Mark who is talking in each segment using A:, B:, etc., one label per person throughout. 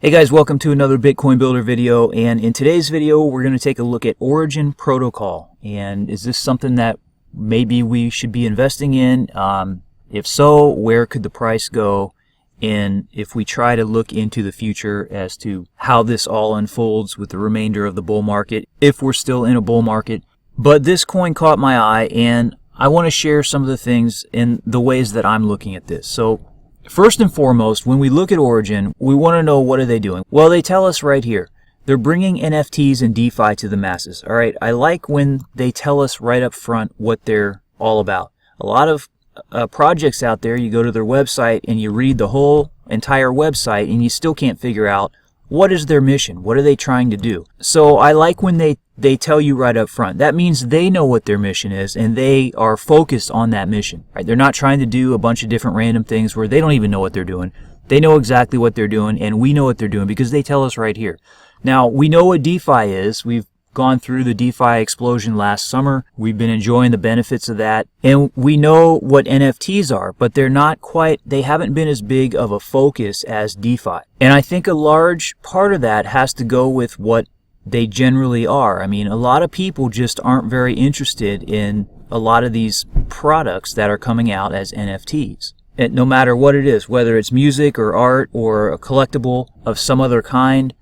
A: Hey guys, welcome to another Bitcoin Builder video, and in today's video we're going to take a look at Origin Protocol. And is this something that maybe we should be investing in? If so, where could the price go? And if we try to look into the future as to how this all unfolds with the remainder of the bull market, if we're still in a bull market. But this coin caught my eye, and I want to share some of the things in the ways that I'm looking at this. So first and foremost, when we look at Origin, we want to know, what are they doing? Well, they tell us right here. They're bringing NFTs and DeFi to the masses. All right, I like when they tell us right up front what they're all about. A lot of projects out there, you go to their website and you read the whole entire website and you still can't figure out what is their mission. What are they trying to do? So I like when they tell you right up front. That means they know what their mission is and they are focused on that mission. Right? They're not trying to do a bunch of different random things where they don't even know what they're doing. They know exactly what they're doing, and we know what they're doing because they tell us right here. Now, we know what DeFi is. We've gone through the DeFi explosion last summer. We've been enjoying the benefits of that. And we know what NFTs are, but they haven't been as big of a focus as DeFi. And I think a large part of that has to go with what they generally are. I mean, a lot of people just aren't very interested in a lot of these products that are coming out as NFTs. And no matter what it is, whether it's music or art or a collectible of some other kind.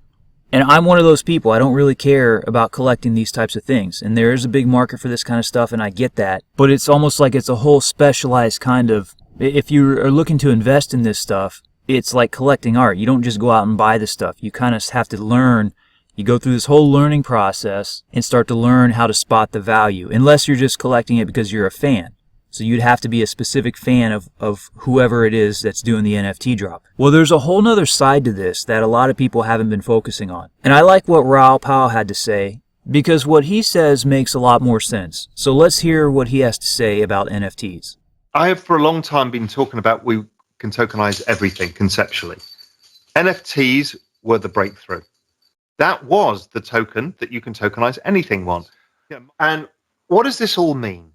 A: And I'm one of those people. I don't really care about collecting these types of things. And there is a big market for this kind of stuff, and I get that. But it's almost like it's a whole specialized kind of... If you are looking to invest in this stuff, it's like collecting art. You don't just go out and buy the stuff. You kind of have to learn. You go through this whole learning process and start to learn how to spot the value. Unless you're just collecting it because you're a fan. So you'd have to be a specific fan of whoever it is that's doing the NFT drop. Well, there's a whole nother side to this that a lot of people haven't been focusing on. And I like what Raoul Pal had to say, because what he says makes a lot more sense. So let's hear what he has to say about NFTs.
B: I have for a long time been talking about we can tokenize everything conceptually. NFTs were the breakthrough. That was the token that you can tokenize anything on. And what does this all mean?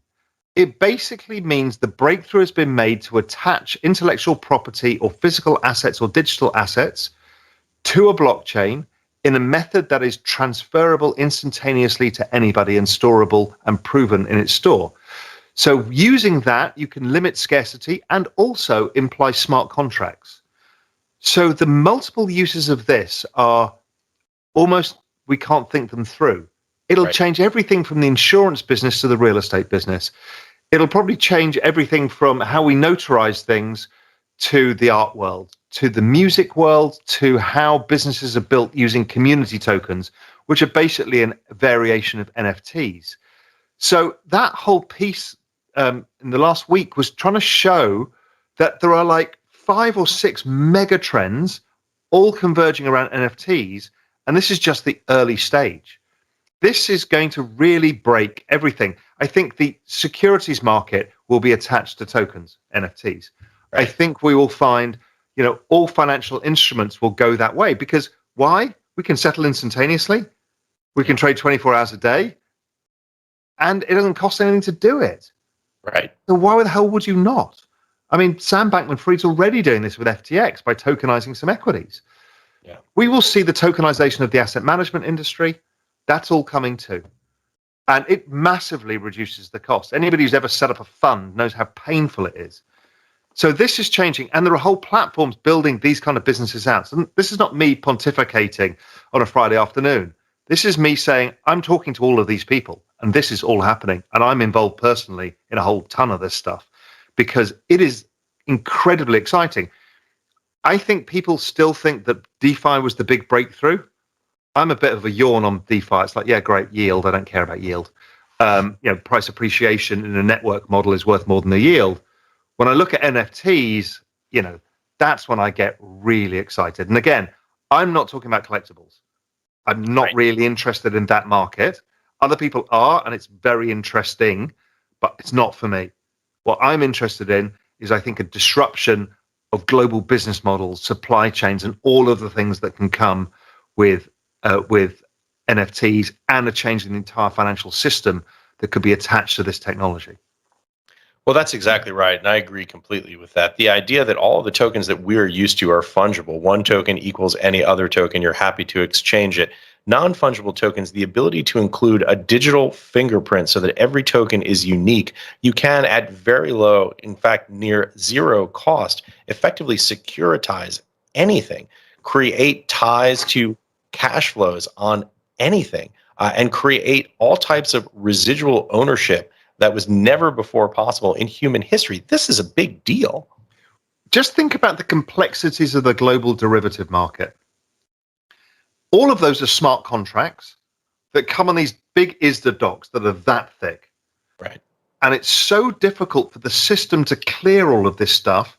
B: It basically means the breakthrough has been made to attach intellectual property or physical assets or digital assets to a blockchain in a method that is transferable instantaneously to anybody and storable and proven in its store. So using that, you can limit scarcity and also imply smart contracts. So the multiple uses of this are almost, we can't think them through. It'll change everything from the insurance business to the real estate business. It'll probably change everything from how we notarize things to the art world, to the music world, to how businesses are built using community tokens, which are basically a variation of NFTs. So that whole piece in the last week was trying to show that there are like 5 or 6 mega trends all converging around NFTs, and this is just the early stage. This is going to really break everything. I think the securities market will be attached to tokens, NFTs. Right. I think we will find, all financial instruments will go that way because why? We can settle instantaneously. We can trade 24 hours a day and it doesn't cost anything to do it.
C: Right.
B: So why the hell would you not? I mean, Sam Bankman-Fried's already doing this with FTX by tokenizing some equities.
C: Yeah.
B: We will see the tokenization of the asset management industry. That's all coming too. And it massively reduces the cost. Anybody who's ever set up a fund knows how painful it is. So this is changing. And there are whole platforms building these kind of businesses out. And this is not me pontificating on a Friday afternoon. This is me saying, I'm talking to all of these people and this is all happening. And I'm involved personally in a whole ton of this stuff because it is incredibly exciting. I think people still think that DeFi was the big breakthrough. I'm a bit of a yawn on DeFi. It's like, yeah, great, yield. I don't care about yield. Price appreciation in a network model is worth more than the yield. When I look at NFTs, that's when I get really excited. And again, I'm not talking about collectibles. I'm not really interested in that market. Other people are, and it's very interesting, but it's not for me. What I'm interested in is, I think, a disruption of global business models, supply chains, and all of the things that can come with NFTs and a change in the entire financial system that could be attached to this technology.
C: Well, that's exactly right. And I agree completely with that. The idea that all the tokens that we're used to are fungible, one token equals any other token, you're happy to exchange it. Non-fungible tokens, the ability to include a digital fingerprint so that every token is unique, you can at very low, in fact, near zero cost, effectively securitize anything, create ties to cash flows on anything, and create all types of residual ownership that was never before possible in human history. This is a big deal.
B: Just think about the complexities of the global derivative market. All of those are smart contracts that come on these big ISDA docs that are that thick.
C: Right.
B: And it's so difficult for the system to clear all of this stuff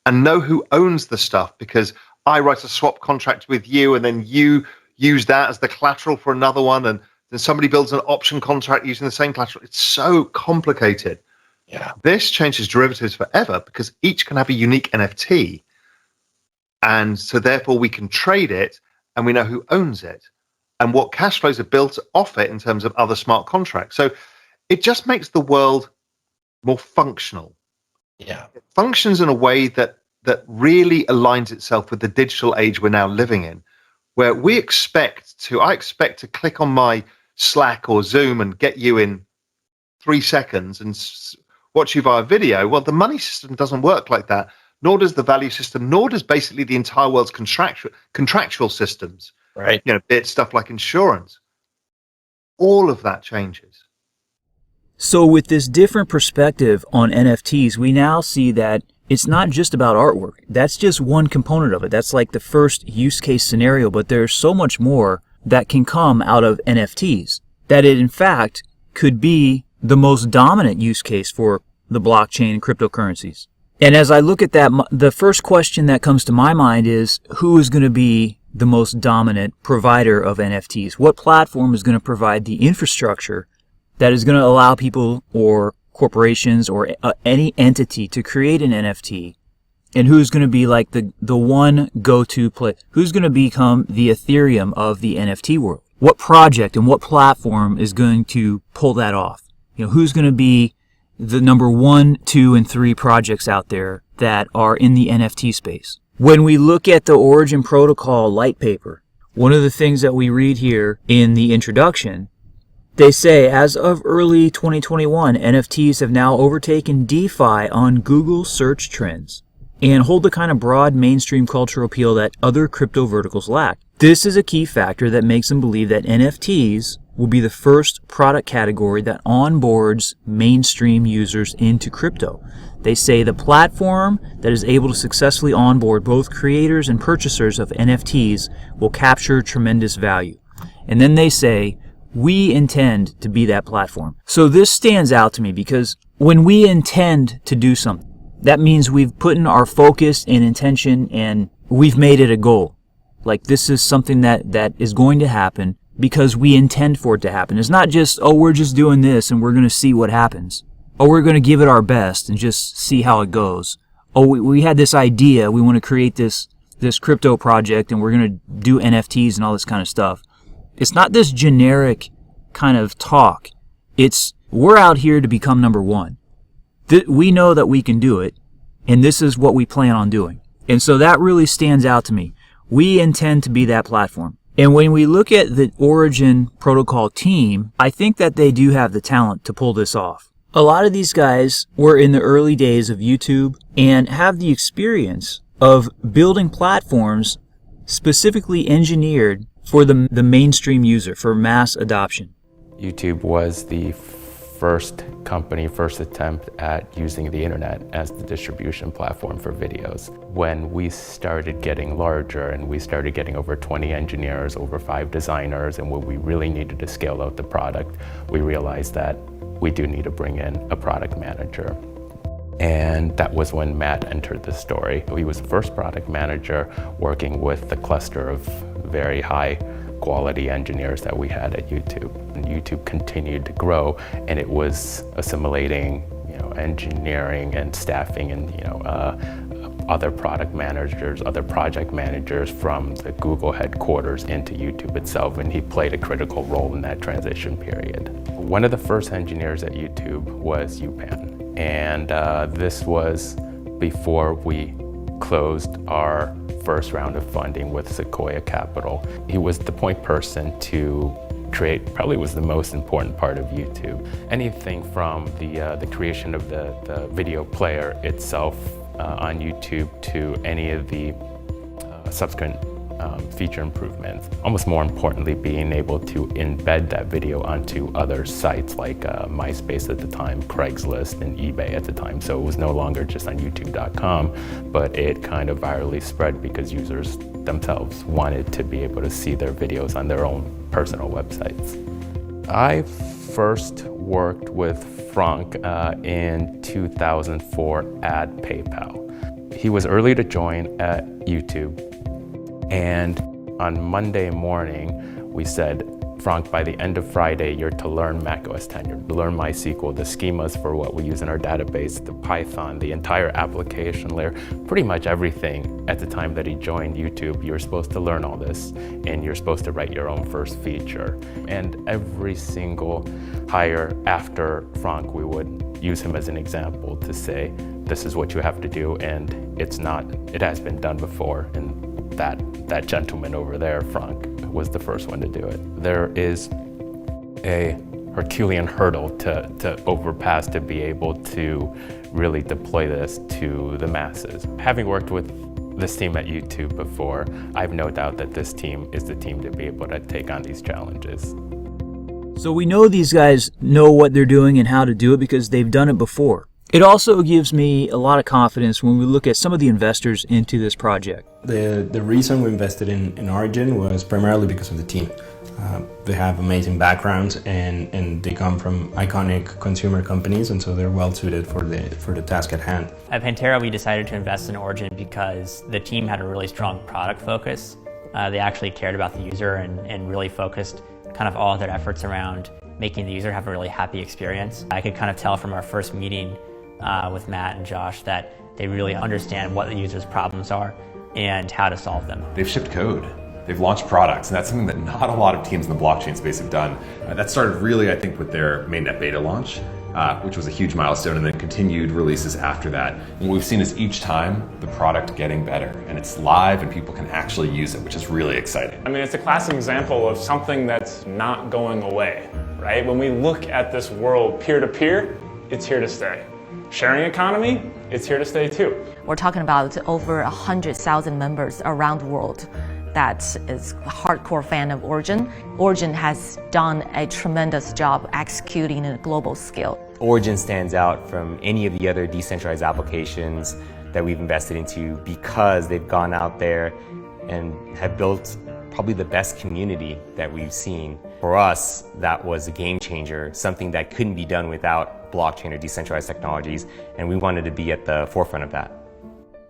B: and know who owns the stuff, because I write a swap contract with you and then you use that as the collateral for another one, and then somebody builds an option contract using the same collateral. It's so complicated.
C: Yeah.
B: This changes derivatives forever because each can have a unique NFT. And so therefore we can trade it and we know who owns it and what cash flows are built off it in terms of other smart contracts. So it just makes the world more functional.
C: Yeah.
B: It functions in a way that really aligns itself with the digital age we're now living in, where I expect to click on my Slack or Zoom and get you in 3 seconds and watch you via video. Well, the money system doesn't work like that, nor does the value system, nor does basically the entire world's contractual systems.
C: Right.
B: You know, it's stuff like insurance. All of that changes.
A: So with this different perspective on NFTs, we now see that it's not just about artwork. That's just one component of it. That's like the first use case scenario, but there's so much more that can come out of NFTs, that it in fact could be the most dominant use case for the blockchain and cryptocurrencies. And as I look at that, the first question that comes to my mind is, who is going to be the most dominant provider of NFTs? What platform is going to provide the infrastructure that is going to allow people or corporations or any entity to create an NFT? And who's going to be like the one go-to play? Who's going to become the Ethereum of the NFT world? What project and what platform is going to pull that off? You know, who's going to be the number 1, 2, and 3 projects out there that are in the NFT space? When we look at the Origin Protocol light paper, one of the things that we read here in the introduction, they say, as of early 2021, NFTs have now overtaken DeFi on Google search trends and hold the kind of broad mainstream cultural appeal that other crypto verticals lack. This is a key factor that makes them believe that NFTs will be the first product category that onboards mainstream users into crypto. They say the platform that is able to successfully onboard both creators and purchasers of NFTs will capture tremendous value. And then they say, we intend to be that platform. So this stands out to me because when we intend to do something, that means we've put in our focus and intention and we've made it a goal. Like this is something that is going to happen because we intend for it to happen. It's not just, oh, we're just doing this and we're going to see what happens. Oh, we're going to give it our best and just see how it goes. Oh, we had this idea. We want to create this crypto project and we're going to do NFTs and all this kind of stuff. It's not this generic kind of talk. It's, we're out here to become number 1. We know that we can do it, and this is what we plan on doing. And so that really stands out to me. We intend to be that platform. And when we look at the Origin Protocol team, I think that they do have the talent to pull this off. A lot of these guys were in the early days of YouTube and have the experience of building platforms specifically engineered for the mainstream user, for mass adoption.
D: YouTube was the first attempt at using the internet as the distribution platform for videos. When we started getting larger and we started getting over 20 engineers, over 5 designers, and when we really needed to scale out the product, we realized that we do need to bring in a product manager. And that was when Matt entered the story. He was the first product manager working with the cluster of very high quality engineers that we had at YouTube. And YouTube continued to grow, and it was assimilating, engineering and staffing and, other product managers, other project managers from the Google headquarters into YouTube itself, and he played a critical role in that transition period. One of the first engineers at YouTube was Upan. And this was before we closed our first round of funding with Sequoia Capital. He was the point person to create, probably was the most important part of YouTube. Anything from the creation of the video player itself on YouTube to any of the subsequent feature improvements. Almost more importantly, being able to embed that video onto other sites like MySpace at the time, Craigslist, and eBay at the time. So it was no longer just on YouTube.com, but it kind of virally spread because users themselves wanted to be able to see their videos on their own personal websites. I first worked with Frank in 2004 at PayPal. He was early to join at YouTube. And on Monday morning, we said, Frank, by the end of Friday, you're to learn macOS 10, you're to learn MySQL, the schemas for what we use in our database, the Python, the entire application layer, pretty much everything. At the time that he joined YouTube, you were supposed to learn all this, and you're supposed to write your own first feature. And every single hire after Frank, we would use him as an example to say, this is what you have to do, and it has been done before. And that gentleman over there, Frank, was the first one to do it. There is a Herculean hurdle to overpass to be able to really deploy this to the masses. Having worked with this team at YouTube before, I have no doubt that this team is the team to be able to take on these challenges.
A: So we know these guys know what they're doing and how to do it because they've done it before. It also gives me a lot of confidence when we look at some of the investors into this project.
E: The reason we invested in Origin was primarily because of the team. They have amazing backgrounds and they come from iconic consumer companies, and so they're well suited for the task at hand.
F: At Pantera, we decided to invest in Origin because the team had a really strong product focus. They actually cared about the user and really focused kind of all of their efforts around making the user have a really happy experience. I could kind of tell from our first meeting with Matt and Josh that they really understand what the user's problems are and how to solve them.
G: They've shipped code, they've launched products, and that's something that not a lot of teams in the blockchain space have done. That started really, I think, with their mainnet beta launch, which was a huge milestone, and then continued releases after that. And what we've seen is each time the product getting better, and it's live and people can actually use it, which is really exciting.
H: I mean, it's a classic example of something that's not going away, right? When we look at this world peer-to-peer, it's here to stay. Sharing economy, it's here to stay too.
I: We're talking about over 100,000 members around the world that is a hardcore fan of Origin. Origin has done a tremendous job executing at a global scale.
J: Origin stands out from any of the other decentralized applications that we've invested into because they've gone out there and have built probably the best community that we've seen. For us, that was a game changer, something that couldn't be done without blockchain or decentralized technologies, and we wanted to be at the forefront of that.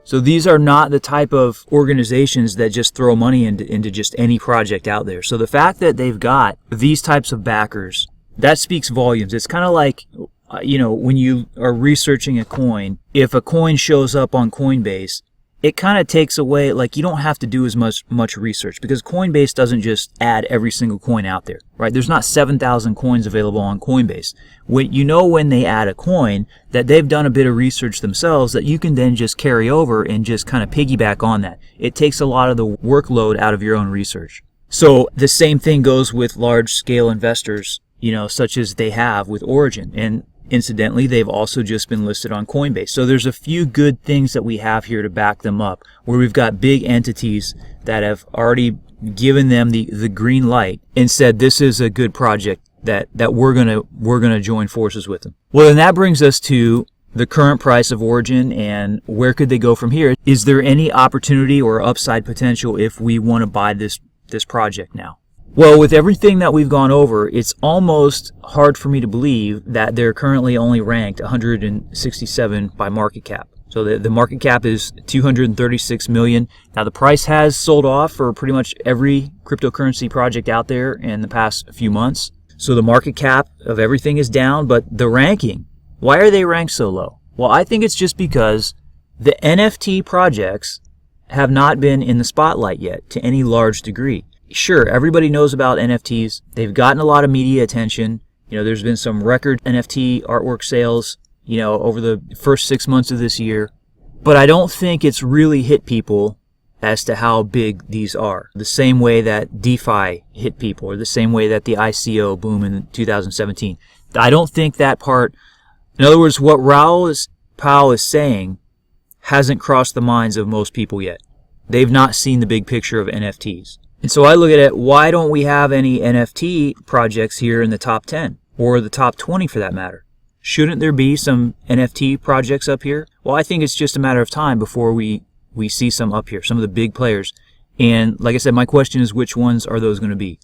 A: So these are not the type of organizations that just throw money into just any project out there. So the fact that they've got these types of backers, that speaks volumes. It's kind of like, when you are researching a coin, if a coin shows up on Coinbase, it kind of takes away, you don't have to do as much research because Coinbase doesn't just add every single coin out there, right? There's not 7,000 coins available on Coinbase. When they add a coin that they've done a bit of research themselves that you can then just carry over and just kind of piggyback on that. It takes a lot of the workload out of your own research. So the same thing goes with large scale investors, such as they have with Origin. And incidentally, they've also just been listed on Coinbase. So there's a few good things that we have here to back them up, where we've got big entities that have already given them the green light and said this is a good project that we're gonna join forces with them. Well, then that brings us to the current price of Origin and where could they go from here? Is there any opportunity or upside potential if we want to buy this project now? Well, with everything that we've gone over, it's almost hard for me to believe that they're currently only ranked 167 by market cap. So the market cap is 236 million. Now the price has sold off for pretty much every cryptocurrency project out there in the past few months. So the market cap of everything is down, but the ranking, why are they ranked so low? Well, I think it's just because the NFT projects have not been in the spotlight yet to any large degree. Sure, everybody knows about NFTs. They've gotten a lot of media attention. There's been some record NFT artwork sales, over the first 6 months of this year. But I don't think it's really hit people as to how big these are. The same way that DeFi hit people, or the same way that the ICO boom in 2017. I don't think that part, in other words, what Powell is saying hasn't crossed the minds of most people yet. They've not seen the big picture of NFTs. And so I look at it, why don't we have any NFT projects here in the top 10, or the top 20 for that matter? Shouldn't there be some NFT projects up here? Well, I think it's just a matter of time before we see some up here, some of the big players. And like I said, my question is, which ones are those going to be?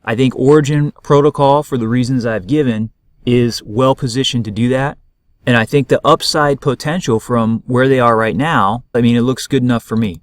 A: I think Origin Protocol, for the reasons I've given, is well positioned to do that. And I think the upside potential from where they are right now, it looks good enough for me.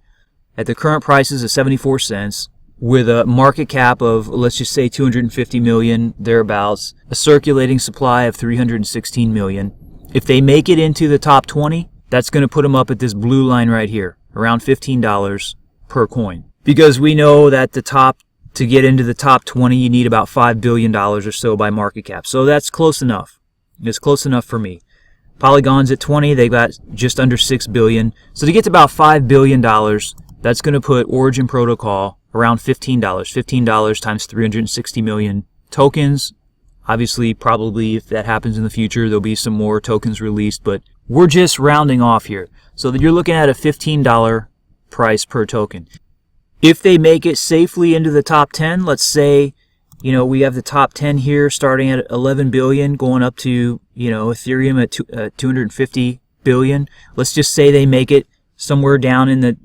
A: At the current prices of 74 cents, with a market cap of, let's just say, 250 million, thereabouts, a circulating supply of 316 million. If they make it into the top 20, that's going to put them up at this blue line right here, around $15 per coin. Because we know that to get into the top 20, you need about $5 billion or so by market cap. So that's close enough. It's close enough for me. Polygon's at 20, they got just under 6 billion. So to get to about $5 billion, that's going to put Origin Protocol around $15. $15 times 360 million tokens. Obviously, probably if that happens in the future, there'll be some more tokens released, but we're just rounding off here. So that you're looking at a $15 price per token. If they make it safely into the top 10, let's say, we have the top 10 here starting at 11 billion, going up to, Ethereum at 250 billion. Let's just say they make it somewhere down in the,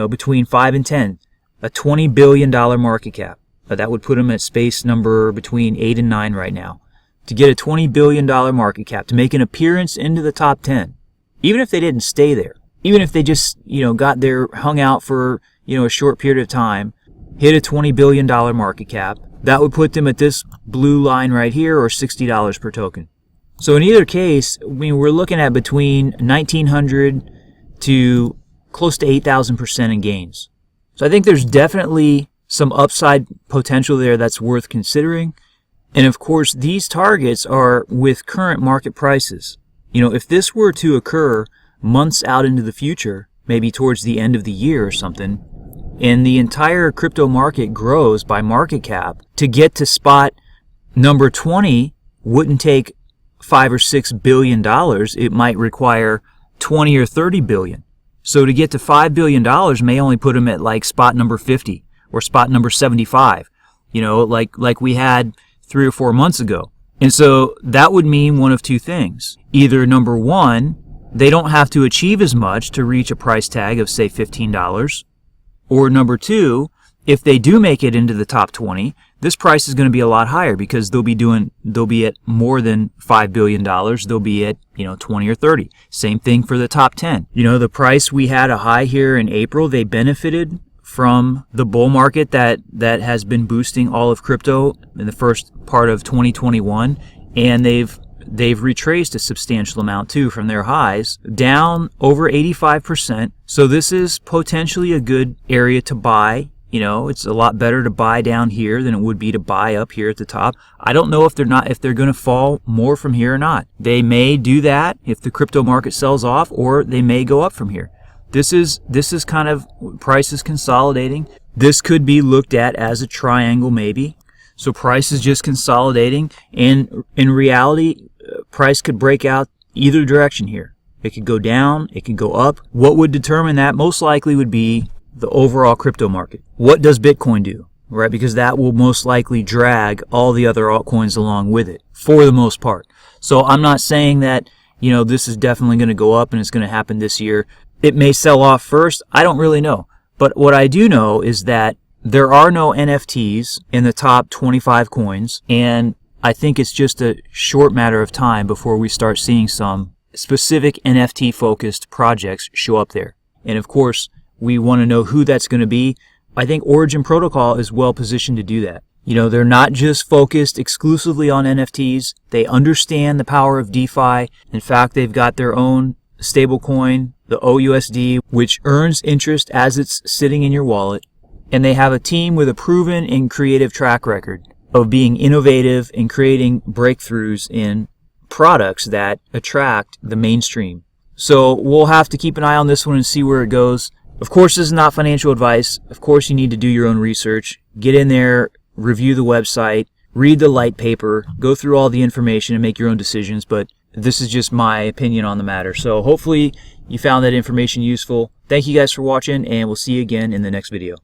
A: between 5 and 10, a $20 billion market cap. That would put them at space number between 8 and 9 right now. To get a $20 billion market cap, to make an appearance into the top 10, even if they didn't stay there, even if they just, got there, hung out for, a short period of time, hit a $20 billion market cap, that would put them at this blue line right here, or $60 per token. So in either case, we're looking at between 1,900 to close to 8,000% in gains. So I think there's definitely some upside potential there that's worth considering. And of course, these targets are with current market prices. If this were to occur months out into the future, maybe towards the end of the year or something, and the entire crypto market grows by market cap, to get to spot number 20 wouldn't take $5 or $6 billion. It might require 20 or 30 billion. So to get to $5 billion may only put them at like spot number 50 or spot number 75, like we had 3 or 4 months ago. And so that would mean one of two things. Either number one, they don't have to achieve as much to reach a price tag of, say, $15. Or number two, if they do make it into the top 20, this price is going to be a lot higher because they'll be at more than $5 billion. They'll be at, 20 or 30. Same thing for the top 10. The price, we had a high here in April. They benefited from the bull market that has been boosting all of crypto in the first part of 2021. And they've retraced a substantial amount too from their highs, down over 85%. So this is potentially a good area to buy. It's a lot better to buy down here than it would be to buy up here at the top. I don't know if they're going to fall more from here or not. They may do that if the crypto market sells off, or they may go up from here. This is kind of prices consolidating. This could be looked at as a triangle maybe. So price is just consolidating, and in reality, price could break out either direction here. It could go down, it could go up. What would determine that most likely would be the overall crypto market. What does Bitcoin do, right? Because that will most likely drag all the other altcoins along with it, for the most part. So I'm not saying that, this is definitely going to go up and it's going to happen this year. It may sell off first. I don't really know. But what I do know is that there are no NFTs in the top 25 coins, and I think it's just a short matter of time before we start seeing some specific NFT-focused projects show up there. And of course, we want to know who that's going to be. I think Origin Protocol is well positioned to do that. They're not just focused exclusively on NFTs. They understand the power of DeFi. In fact, they've got their own stablecoin, the OUSD, which earns interest as it's sitting in your wallet. And they have a team with a proven and creative track record of being innovative and creating breakthroughs in products that attract the mainstream. So we'll have to keep an eye on this one and see where it goes. Of course, this is not financial advice. Of course, you need to do your own research. Get in there, review the website, read the light paper, go through all the information and make your own decisions. But this is just my opinion on the matter. So hopefully you found that information useful. Thank you guys for watching, and we'll see you again in the next video.